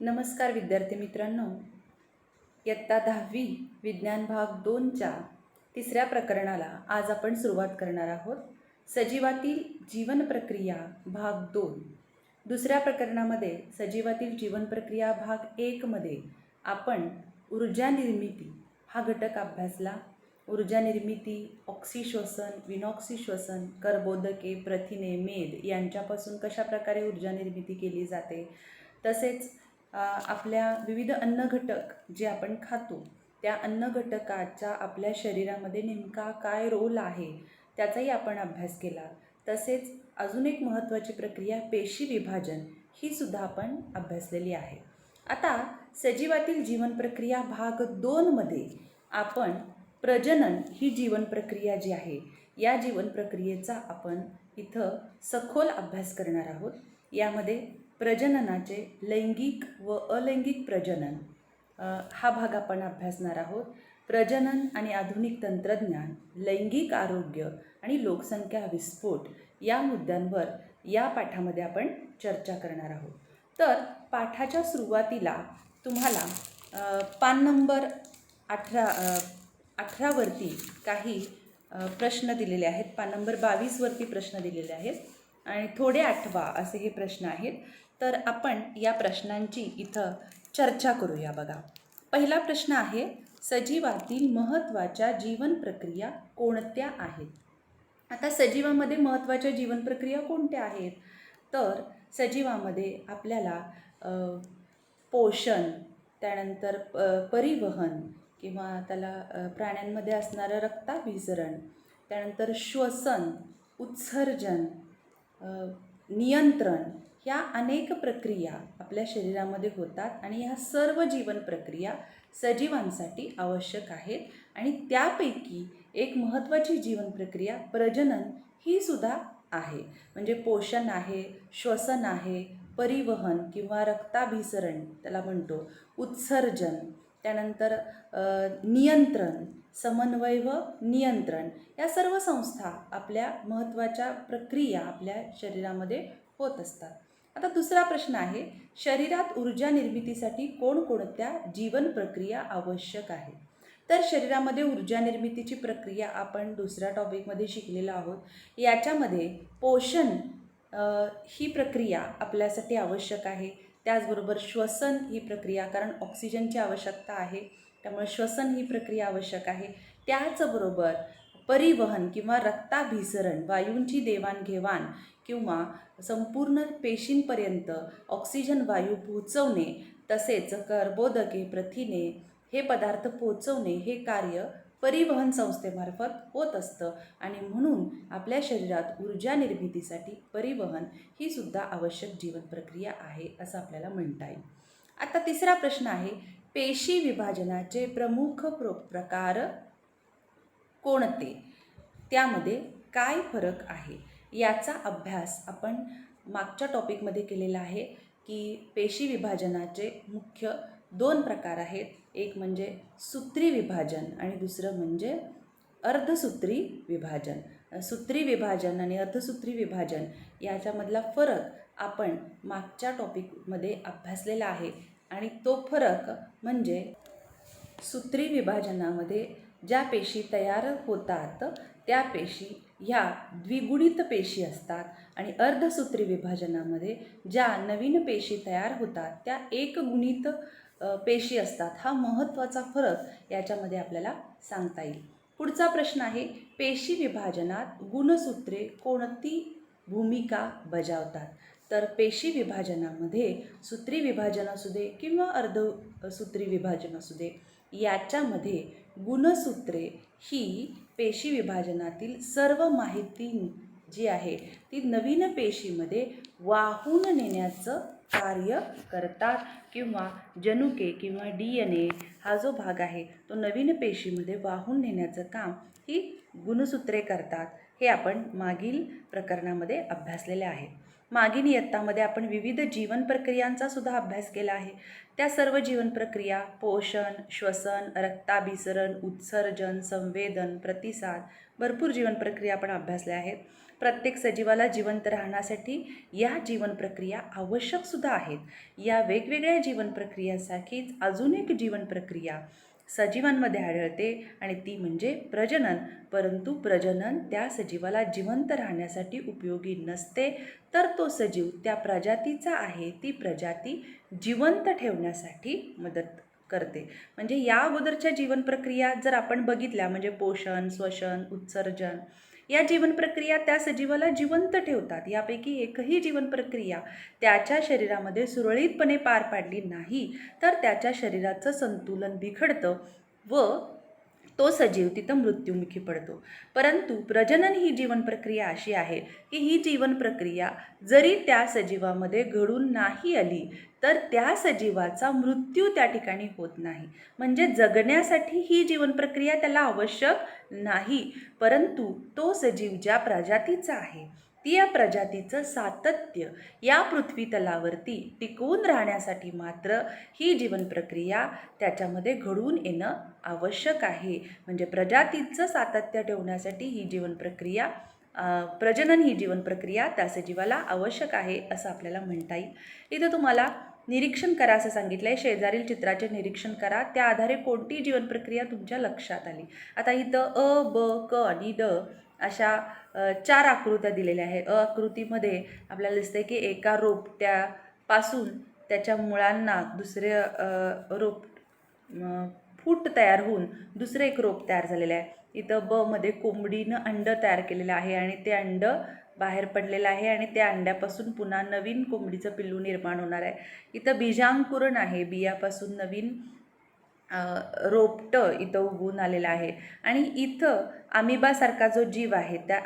नमस्कार विद्यार्थी मित्रांनो, इयत्ता 10वी विज्ञान भाग 2च्या तिसऱ्या प्रकरणाला आज आपण सुरुवात करणार आहोत. सजीवातील जीवन प्रक्रिया भाग 2. दुसऱ्या प्रकरणामध्ये सजीवातील जीवन प्रक्रिया भाग 1 मध्ये आपण ऊर्जा निर्मिती हा घटक अभ्यासला. ऊर्जा निर्मिती, ऑक्सिश्वसन, विनॉक्सिश्वसन, कर्बोदके, प्रथिने, मेद यांच्यापासून कशा प्रकारे ऊर्जा निर्मिती केली जाते, तसेच आपल्या विविध अन्न घटक जे आपण खातो त्या अन्न घटकाचा आपल्या शरीरामध्ये नेमका काय रोल आहे त्याचाही आपण अभ्यास केला. तसेच अजून एक महत्त्वाची प्रक्रिया पेशी विभाजन ही सुद्धा आपण अभ्यासलेली आहे. आता सजीवातील जीवन प्रक्रिया भाग 2 मध्ये आपण प्रजनन ही जीवन प्रक्रिया जी आहे या जीवन प्रक्रियेचा आपण इथं सखोल अभ्यास करणार आहोत. यामध्ये प्रजननाचे लैंगिक व अलैंगिक प्रजनन हा भाग आपण अभ्यासणार आहोत. प्रजनन आणि आधुनिक तंत्रज्ञान, लैंगिक आरोग्य आणि लोकसंख्या विस्फोट या मुद्द्यांवर या पाठामध्ये आपण चर्चा करणार आहोत. तर पाठाच्या सुरुवातीला तुम्हाला पान नंबर 18 वरती काही प्रश्न दिलेले आहेत. पान नंबर 22 वरती प्रश्न दिलेले आहेत आणि थोडे आठवा असे हे प्रश्न आहेत. तर आपण या प्रश्नांची इथं चर्चा करूया. बघा, पहिला प्रश्न आहे, सजीवातील महत्त्वाच्या जीवन प्रक्रिया कोणत्या आहेत? आता सजीवामध्ये महत्त्वाच्या जीवन प्रक्रिया कोणत्या आहेत? तर सजीवामध्ये आपल्याला पोषण, त्यानंतर परिवहन किंवा त्याला प्राण्यांमध्ये असणारं रक्ताभिसरण, त्यानंतर श्वसन, उत्सर्जन, नियंत्रण ह्या अनेक प्रक्रिया आपल्या शरीरामध्ये होतात आणि ह्या सर्व जीवन प्रक्रिया सजीवांसाठी आवश्यक आहेत. आणि त्यापैकी एक महत्त्वाची जीवन प्रक्रिया प्रजनन ही सुद्धा आहे. म्हणजे पोषण आहे, श्वसन आहे, परिवहन किंवा रक्ताभिसरण त्याला म्हणतो, उत्सर्जन, त्यानंतर नियंत्रण, समन्वय व नियंत्रण या सर्व संस्था आपल्या महत्त्वाच्या प्रक्रिया आपल्या शरीरामध्ये होत असतात. आता दुसरा प्रश्न आहे, शरीरात ऊर्जा निर्मितीसाठी कोणकोणत्या जीवन प्रक्रिया आवश्यक आहे? तर शरीरामध्ये ऊर्जा निर्मितीची प्रक्रिया आपण दुसऱ्या टॉपिकमध्ये शिकलेलो आहोत. याच्यामध्ये पोषण ही प्रक्रिया आपल्यासाठी आवश्यक आहे. त्याचबरोबर श्वसन ही प्रक्रिया, कारण ऑक्सिजनची आवश्यकता आहे त्यामुळे श्वसन ही प्रक्रिया आवश्यक आहे. त्याचबरोबर परिवहन किंवा रक्ताभिसरण, वायूंची देवाणघेवाण किंवा संपूर्ण पेशींपर्यंत ऑक्सिजन वायू पोहोचवणे, तसेच कर्बोदके, प्रथिने हे पदार्थ पोहोचवणे हे कार्य परिवहन संस्थेमार्फत होत असतं. आणि म्हणून आपल्या शरीरात ऊर्जा निर्मितीसाठी परिवहन ही सुद्धा आवश्यक जीवन प्रक्रिया आहे असं आपल्याला म्हणता येईल. आता तिसरा प्रश्न आहे, पेशी विभाजनाचे प्रमुख प्रकार कोणते? त्यामध्ये काय फरक आहे? याचा अभ्यास आपण मागच्या टॉपिकमध्ये केलेला आहे की पेशी विभाजनाचे मुख्य 2 प्रकार आहेत. एक म्हणजे सूत्री विभाजन आणि दुसरं म्हणजे अर्धसूत्री विभाजन. सूत्री विभाजन आणि अर्धसूत्री विभाजन याच्यामधला फरक आपण मागच्या टॉपिकमध्ये अभ्यासलेला आहे. आणि तो फरक म्हणजे सूत्री विभाजनामध्ये ज्या पेशी तयार होतात त्या पेशी ह्या द्विगुणित पेशी असतात आणि अर्धसूत्री विभाजनामध्ये ज्या नवीन पेशी तयार होतात त्या एकगुणित पेशी असतात. हा महत्त्वाचा फरक याच्यामध्ये आपल्याला सांगता येईल. पुढचा प्रश्न आहे, पेशी विभाजनात गुणसूत्रे कोणती भूमिका बजावतात? तर पेशी विभाजनामध्ये सूत्री विभाजन असू दे किंवा अर्धसूत्री विभाजन असू दे, याच्यामध्ये गुणसूत्रे ही पेशी विभाजनातील सर्व माहिती जी आहे ती नवीन पेशीमध्ये वाहून नेण्याचं कार्य करतात किंवा जनुके किंवा DNA हा जो भाग आहे तो नवीन पेशीमध्ये वाहून नेण्याचं काम ही गुणसूत्रे करतात. हे आपण मागील प्रकरणामध्ये अभ्यासलेले आहे. मागील इयत्तामध्ये आपण विविध जीवन प्रक्रियांचा सुद्धा अभ्यास केला आहे. त्या सर्व जीवन प्रक्रिया पोषण, श्वसन, रक्ताभिसरण, उत्सर्जन, संवेदन, प्रतिसाद भरपूर जीवन प्रक्रिया आपण अभ्यासल्या आहेत. प्रत्येक सजीवाला जिवंत राहण्यासाठी या जीवन प्रक्रिया आवश्यकसुद्धा आहेत. या वेगवेगळ्या जीवन प्रक्रियांसारखीच अजून एक जीवन प्रक्रिया सजीवांमध्ये आढळते आणि ती म्हणजे प्रजनन. परंतु प्रजनन त्या सजीवाला जिवंत राहण्यासाठी उपयोगी नसते, तर तो सजीव त्या प्रजातीचा आहे ती प्रजाती जिवंत ठेवण्यासाठी मदत करते. म्हणजे या अगोदरच्या जीवन प्रक्रिया जर आपण बघितल्या म्हणजे पोषण, श्वसन, उत्सर्जन या जीवन प्रक्रिया त्या सजीवाला जिवंत ठेवतात. यापैकी एकही जीवन प्रक्रिया त्याच्या शरीरामध्ये सुरळीतपणे पार पाडली नाही तर त्याच्या शरीराचं संतुलन बिघडतं व तो सजीव तिथं मृत्युमुखी पडतो. परंतु प्रजनन ही जीवन प्रक्रिया अशी आहे की ही जीवन प्रक्रिया जरी त्या सजीवामध्ये घडून नाही आली तर त्या सजीवाचा मृत्यू त्या ठिकाणी होत नाही. म्हणजे जगण्यासाठी ही जीवन प्रक्रिया त्याला आवश्यक नाही, परंतु तो सजीव ज्या प्रजातीचा आहे ती या प्रजातीचं सातत्य या पृथ्वी तलावरती टिकवून राहण्यासाठी मात्र ही जीवन प्रक्रिया त्याच्यामध्ये घडून येणं आवश्यक आहे. म्हणजे प्रजातीचं सातत्य ठेवण्यासाठी ही जीवन प्रक्रिया प्रजनन ही जीवन प्रक्रिया त्या सजीवाला आवश्यक आहे असं आपल्याला म्हणता येईल. इथं तुम्हाला निरीक्षण करा असं सांगितलं आहे. शेजारील चित्राचे निरीक्षण करा, त्या आधारे कोणती जीवन प्रक्रिया तुमच्या लक्षात आली. आता इथं अ, ब, क आणि ड अशा 4 आकृत्या दिलेल्या आहे. आकृतीमध्ये आपल्याला दिसते की एका रोपट्यापासून त्याच्या मुळांना दुसरे रोप फूट तयार होऊन दुसरं एक रोप तयार झालेलं आहे. इथं ब मध्ये कोंबडीनं अंड तयार केलेलं आहे आणि ते अंड बाहेर पडलेलं आहे आणि त्या अंड्यापासून पुन्हा नवीन कोंबडीचं पिल्लू निर्माण होणार आहे. इथं बीजांकुरण आहे, बियापासून नवीन रोपटं इथं उगवून आलेलं आहे. आणि इथं अमिबासारखा जो जीव आहे त्या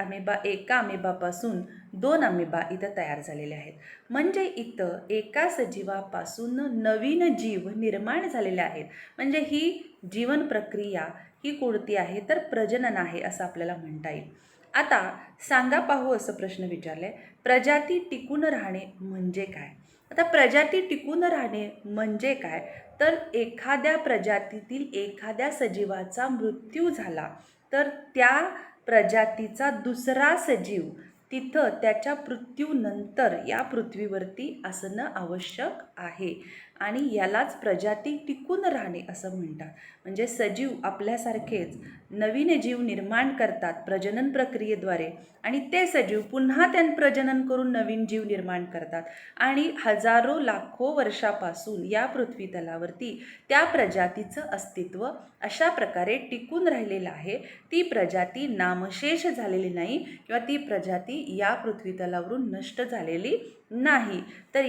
एका अमिबापासून 2 अमिबा इथं तयार झालेले आहेत. म्हणजे इथं एका सजीवापासून नवीन जीव निर्माण झालेले आहेत. म्हणजे ही जीवन प्रक्रिया ही कोणती आहे तर प्रजनन आहे असं आपल्याला म्हणता येईल. आता सांगा पाहू असं प्रश्न विचारलाय, प्रजाती टिकून राहणे म्हणजे काय? आता प्रजाती टिकून राहणे म्हणजे काय तर एखाद्या प्रजातीतील एखाद्या सजीवाचा मृत्यू झाला तर त्या प्रजातीचा दुसरा सजीव तिथं त्याच्या मृत्यूनंतर या पृथ्वीवरती असणं आवश्यक आहे आणि यालाच प्रजाती टिकून राहणे असं म्हणतात. म्हणजे सजीव आपल्यासारखेच नवीन जीव निर्माण करतात प्रजनन प्रक्रियेद्वारे आणि ते सजीव पुन्हा प्रजनन करून नवीन जीव निर्माण करतात आणि हजारो लाखो वर्षापासून या पृथ्वी तलावरती त्या प्रजातीचं अस्तित्व अशा प्रकारे टिकून राहिलेलं आहे. ती प्रजाती नामशेष झालेली नाही किंवा ती प्रजाती या पृथ्वी तलावरून नष्ट झालेली नाही. तर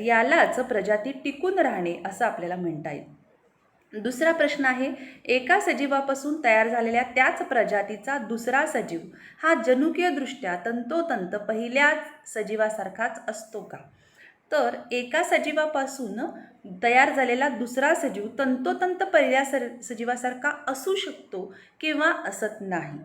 यालाच प्रजाती टिकून राहणे असं आपल्याला म्हणता येईल. दुसरा प्रश्न आहे, एका सजीवापासून तयार झालेल्या त्याच प्रजातीचा दुसरा सजीव हा जनुकीयदृष्ट्या तंतोतंत पहिल्याच सजीवासारखाच असतो का? तर एका सजीवापासून तयार झालेला दुसरा सजीव तंतोतंत पहिल्या सजीवासारखा असू शकतो किंवा असत नाही.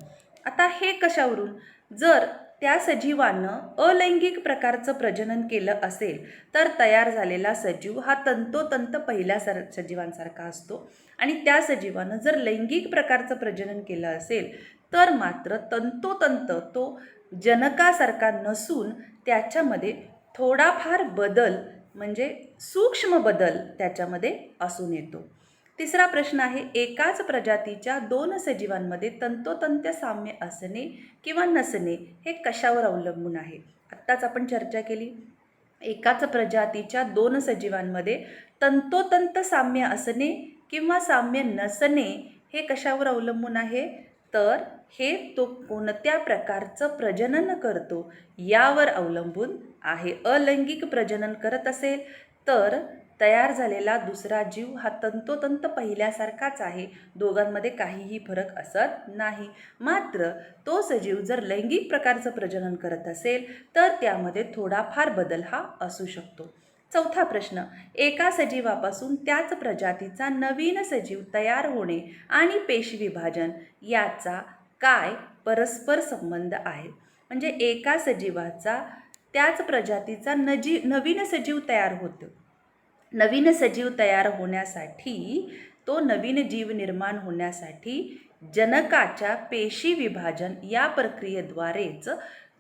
आता हे कशावरून? जर त्या सजीवानं अलैंगिक प्रकारचं प्रजनन केलं असेल तर तयार झालेला सजीव हा तंतोतंत पहिल्या सजीवांसारखा असतो आणि त्या सजीवानं जर लैंगिक प्रकारचं प्रजनन केलं असेल तर मात्र तंतोतंत तो जनकासारखा नसून त्याच्यामध्ये थोडाफार बदल म्हणजे सूक्ष्म बदल त्याच्यामध्ये आसून येतो. तिसरा प्रश्न आहे, एकाच प्रजातीच्या 2 सजीवांमध्ये तंतोतंत साम्य असणे किंवा नसणे हे कशावर अवलंबून आहे? आत्ताच आपण चर्चा केली, एकाच प्रजातीच्या 2 सजीवांमध्ये तंतोतंत साम्य असणे किंवा साम्य नसणे हे कशावर अवलंबून आहे? तर हे तो कोणत्या प्रकारचं प्रजनन करतो यावर अवलंबून आहे. अलैंगिक प्रजनन करत असेल तर तयार झालेला दुसरा जीव हा तंतोतंत पहिल्यासारखाच आहे, दोघांमध्ये काहीही फरक असत नाही. मात्र तो सजीव जर लैंगिक प्रकारचं प्रजनन करत असेल तर त्यामध्ये थोडाफार बदल हा असू शकतो. चौथा प्रश्न, एका सजीवापासून त्याच प्रजातीचा नवीन सजीव तयार होणे आणि पेशी विभाजन याचा काय परस्पर संबंध आहे? म्हणजे एका सजीवाचा त्याच प्रजातीचा नवीन सजीव तयार होतो. नवीन सजीव तयार होण्यासाठी तो नवीन जीव निर्माण होण्यासाठी जनकाच्या पेशी विभाजन या प्रक्रियेद्वारेच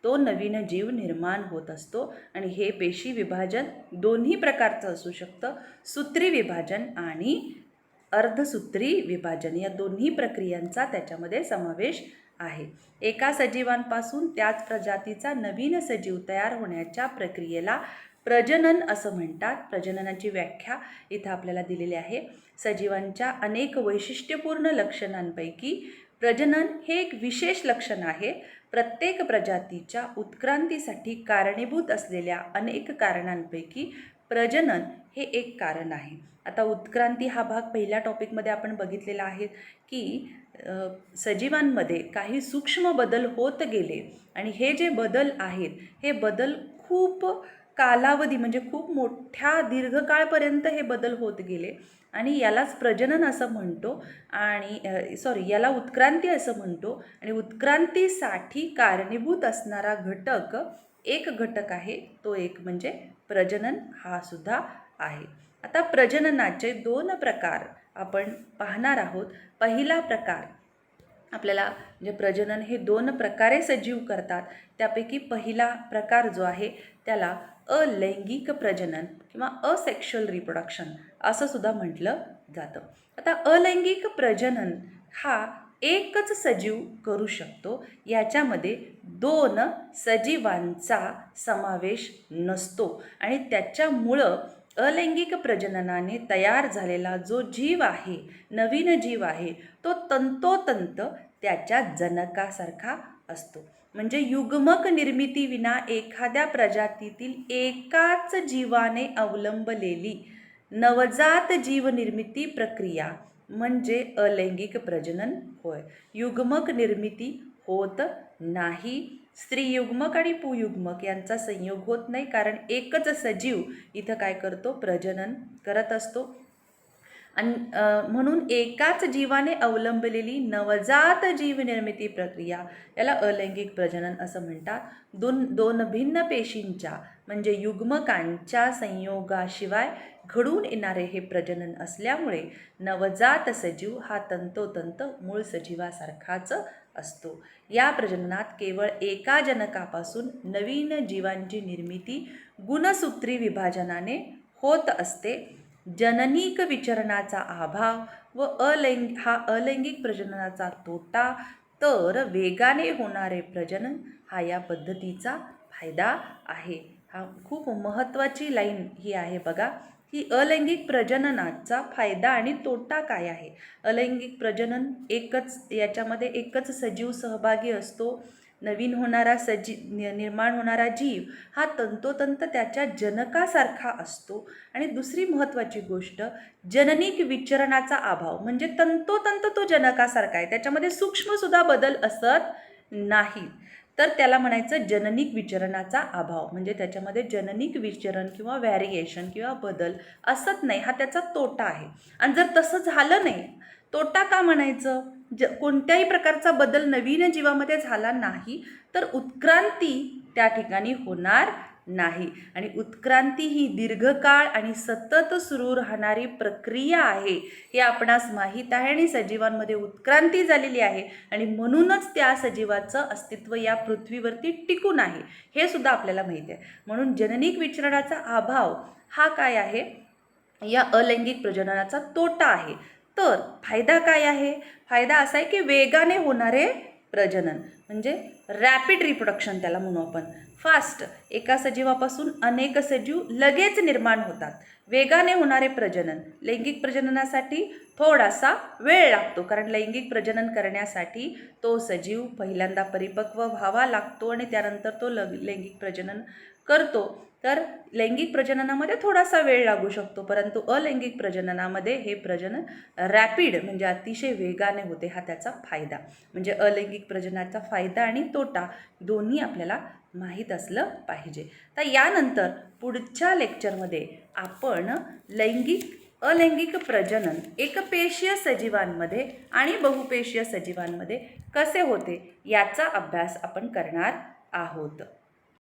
तो नवीन जीव निर्माण होत असतो आणि हे पेशी विभाजन दोन्ही प्रकारचं असू शकतं, सूत्री विभाजन आणि अर्धसूत्री विभाजन या दोन्ही प्रक्रियांचा त्याच्यामध्ये समावेश आहे. एका सजीवांपासून त्याच प्रजातीचा नवीन सजीव तयार होण्याच्या प्रक्रियेला प्रजनन असं म्हणतात. प्रजननाची व्याख्या इथं आपल्याला दिलेली आहे. सजीवांच्या अनेक वैशिष्ट्यपूर्ण लक्षणांपैकी प्रजनन हे एक विशेष लक्षण आहे. प्रत्येक प्रजातीच्या उत्क्रांतीसाठी कारणीभूत असलेल्या अनेक कारणांपैकी प्रजनन हे एक कारण आहे. आता उत्क्रांती हा भाग पहिल्या टॉपिकमध्ये आपण बघितलेला आहे की सजीवांमध्ये काही सूक्ष्म बदल होत गेले आणि हे जे बदल आहेत हे बदल खूप कालावधी म्हणजे खूप मोठ्या दीर्घकाळपर्यंत हे बदल होत गेले आणि यालाच प्रजनन असं म्हणतो आणि याला उत्क्रांती असं म्हणतो. आणि उत्क्रांतीसाठी कारणीभूत असणारा घटक एक घटक आहे, तो एक म्हणजे प्रजनन हा सुद्धा आहे. आता प्रजननाचे 2 प्रकार आपण पाहणार आहोत. पहिला प्रकार आपल्याला म्हणजे प्रजनन हे 2 प्रकारे सजीव करतात. त्यापैकी पहिला प्रकार जो आहे त्याला अलैंगिक प्रजनन किंवा असेक्शुअल रिप्रोडक्शन असं सुद्धा म्हटलं जातं. आता अलैंगिक प्रजनन हा एकच सजीव करू शकतो. याच्यामध्ये 2 सजीवांचा समावेश नसतो आणि त्याच्यामुळं अलैंगिक प्रजननाने तयार झालेला जो जीव आहे, नवीन जीव आहे, तो तंतोतंत त्याच्या जनकासारखा असतो. म्हणजे युग्मक निर्मितीविना एखाद्या प्रजातीतील एकाच जीवाने अवलंबलेली नवजात जीवनिर्मिती प्रक्रिया म्हणजे अलैंगिक प्रजनन होय. युग्मक निर्मिती होत नाही. स्त्रीयुग्मक आणि पुयुग्मक यांचा संयोग होत नाही, कारण एकच सजीव इथं काय करतो, प्रजनन करत असतो. आणि म्हणून एकाच जीवाने अवलंबलेली नवजात जीवनिर्मिती प्रक्रिया याला अलैंगिक प्रजनन असं म्हणतात. दोन भिन्न पेशींच्या म्हणजे युग्मकांच्या संयोगाशिवाय घडून येणारे हे प्रजनन असल्यामुळे नवजात सजीव हा तंतोतंत मूळ सजीवासारखाच असतो. या प्रजननात केवळ एका जनकापासून नवीन जीवांची निर्मिती गुणसूत्री विभाजनाने होत असते. जननिक विचरणाचा अभाव व अलैंगिक प्रजननाचा तोटा. तर वेगाने होणारे प्रजनन हा या पद्धतीचा फायदा आहे. हा खूप महत्त्वाची लाईन ही आहे बघा, की अलैंगिक प्रजननाचा फायदा आणि तोटा काय आहे. अलैंगिक प्रजनन याच्यामध्ये एकच सजीव सहभागी असतो. नवीन होणारा निर्माण होणारा जीव हा तंतोतंत त्याच्या जनकासारखा असतो. आणि दुसरी महत्त्वाची गोष्ट, जननिक विचरणाचा अभाव म्हणजे तंतोतंत तो जनकासारखा आहे, त्याच्यामध्ये सूक्ष्मसुद्धा बदल असत नाही. तर त्याला म्हणायचं जननिक विचरणाचा अभाव, म्हणजे त्याच्यामध्ये जननिक विचरण किंवा व्हॅरिएशन किंवा बदल असत नाही, हा त्याचा तोटा आहे. आणि जर तसं झालं नाही, तोटा का म्हणायचं, कोणत्याही प्रकारचा बदल नवीन जीवामध्ये झाला नाही तर उत्क्रांती त्या ठिकाणी होणार नाही. आणि उत्क्रांती ही दीर्घकाळ आणि सतत सुरू राहणारी प्रक्रिया आहे हे आपणास माहीत आहे. आणि सजीवांमध्ये उत्क्रांती झालेली आहे आणि म्हणूनच त्या सजीवाचं अस्तित्व या पृथ्वीवरती टिकून आहे हे सुद्धा आपल्याला माहीत आहे. म्हणून जननिक विचरणाचा अभाव हा काय आहे, या अलैंगिक प्रजननाचा तोटा आहे. तर फायदा काय आहे, फायदा असा आहे की वेगाने होणारे प्रजनन म्हणजे रॅपिड रिप्रोडक्शन त्याला म्हणू आपण. फास्ट, एका सजीवापासून अनेक सजीव लगेच निर्माण होतात. वेगाने होणारे प्रजनन, लैंगिक प्रजननासाठी थोडासा वेळ लागतो, कारण लैंगिक प्रजनन करण्यासाठी तो सजीव पहिल्यांदा परिपक्व व्हावा लागतो आणि त्यानंतर तो लैंगिक प्रजनन करतो. तर लैंगिक प्रजननामध्ये थोडासा वेळ लागू शकतो, परंतु अलैंगिक प्रजननामध्ये हे प्रजनन रॅपिड म्हणजे अतिशय वेगाने होते, हा त्याचा फायदा. म्हणजे अलैंगिक प्रजननाचा फायदा आणि तोटा दोन्ही आपल्याला माहीत असलं पाहिजे. तर यानंतर पुढच्या लेक्चरमध्ये आपण अलैंगिक प्रजनन एकपेशीय सजीवांमध्ये आणि बहुपेशीय सजीवांमध्ये कसे होते याचा अभ्यास आपण करणार आहोत.